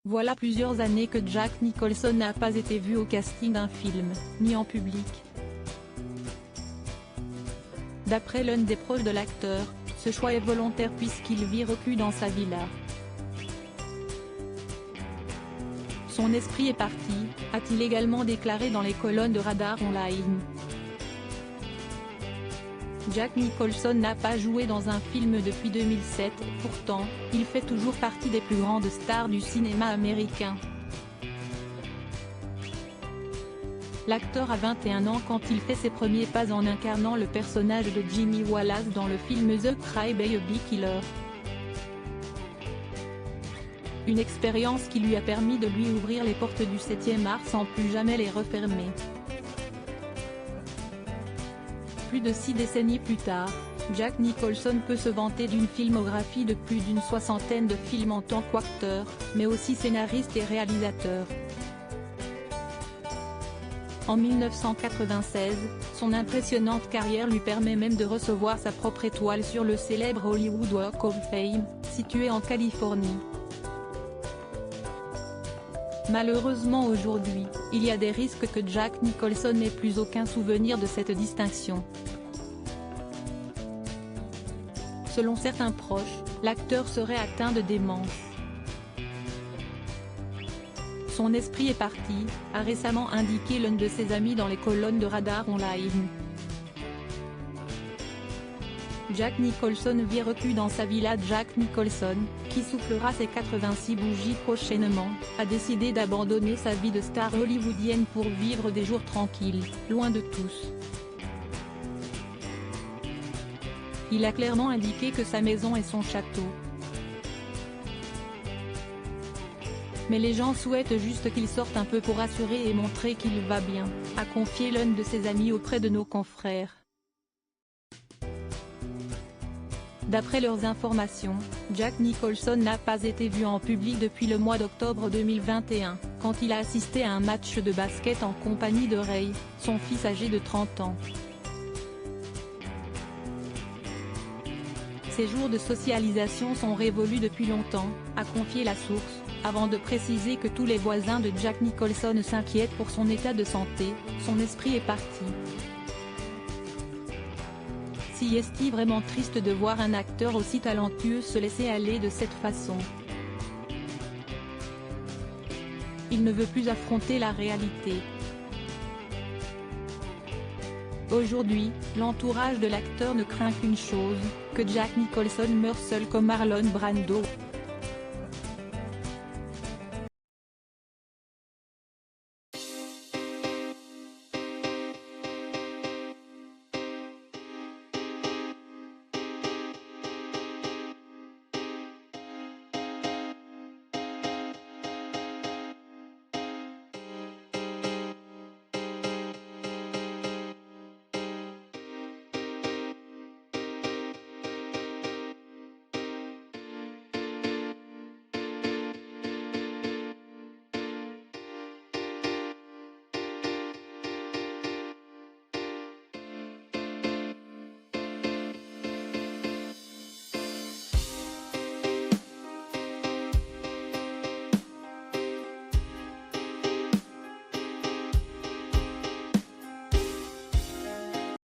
Voilà plusieurs années que Jack Nicholson n'a pas été vu au casting d'un film, ni en public. D'après l'un des proches de l'acteur, ce choix est volontaire puisqu'il vit reclus dans sa villa. Son esprit est parti, a-t-il également déclaré dans les colonnes de Radar Online. Jack Nicholson n'a pas joué dans un film depuis 2007, pourtant, il fait toujours partie des plus grandes stars du cinéma américain. L'acteur a 21 ans quand il fait ses premiers pas en incarnant le personnage de Jimmy Wallace dans le film The Cry-Baby Killer. Une expérience qui lui a permis de lui ouvrir les portes du 7e art sans plus jamais les refermer. Plus de 6 décennies plus tard, Jack Nicholson peut se vanter d'une filmographie de plus d'une soixantaine de films en tant qu'acteur, mais aussi scénariste et réalisateur. En 1996, son impressionnante carrière lui permet même de recevoir sa propre étoile sur le célèbre Hollywood Walk of Fame, situé en Californie. Malheureusement aujourd'hui, il y a des risques que Jack Nicholson n'ait plus aucun souvenir de cette distinction. Selon certains proches, l'acteur serait atteint de démence. Son esprit est parti, a récemment indiqué l'un de ses amis dans les colonnes de Radar Online. Jack Nicholson vit reclus dans sa villa. Jack Nicholson, qui soufflera ses 86 bougies prochainement, a décidé d'abandonner sa vie de star hollywoodienne pour vivre des jours tranquilles, loin de tous. Il a clairement indiqué que sa maison est son château. Mais les gens souhaitent juste qu'il sorte un peu pour rassurer et montrer qu'il va bien, a confié l'un de ses amis auprès de nos confrères. D'après leurs informations, Jack Nicholson n'a pas été vu en public depuis le mois d'octobre 2021, quand il a assisté à un match de basket en compagnie de Ray, son fils âgé de 30 ans. Ces jours de socialisation sont révolus depuis longtemps, a confié la source, avant de préciser que tous les voisins de Jack Nicholson s'inquiètent pour son état de santé, son esprit est parti. Si est-il vraiment triste de voir un acteur aussi talentueux se laisser aller de cette façon. Il ne veut plus affronter la réalité. Aujourd'hui, l'entourage de l'acteur ne craint qu'une chose, que Jack Nicholson meure seul comme Marlon Brando.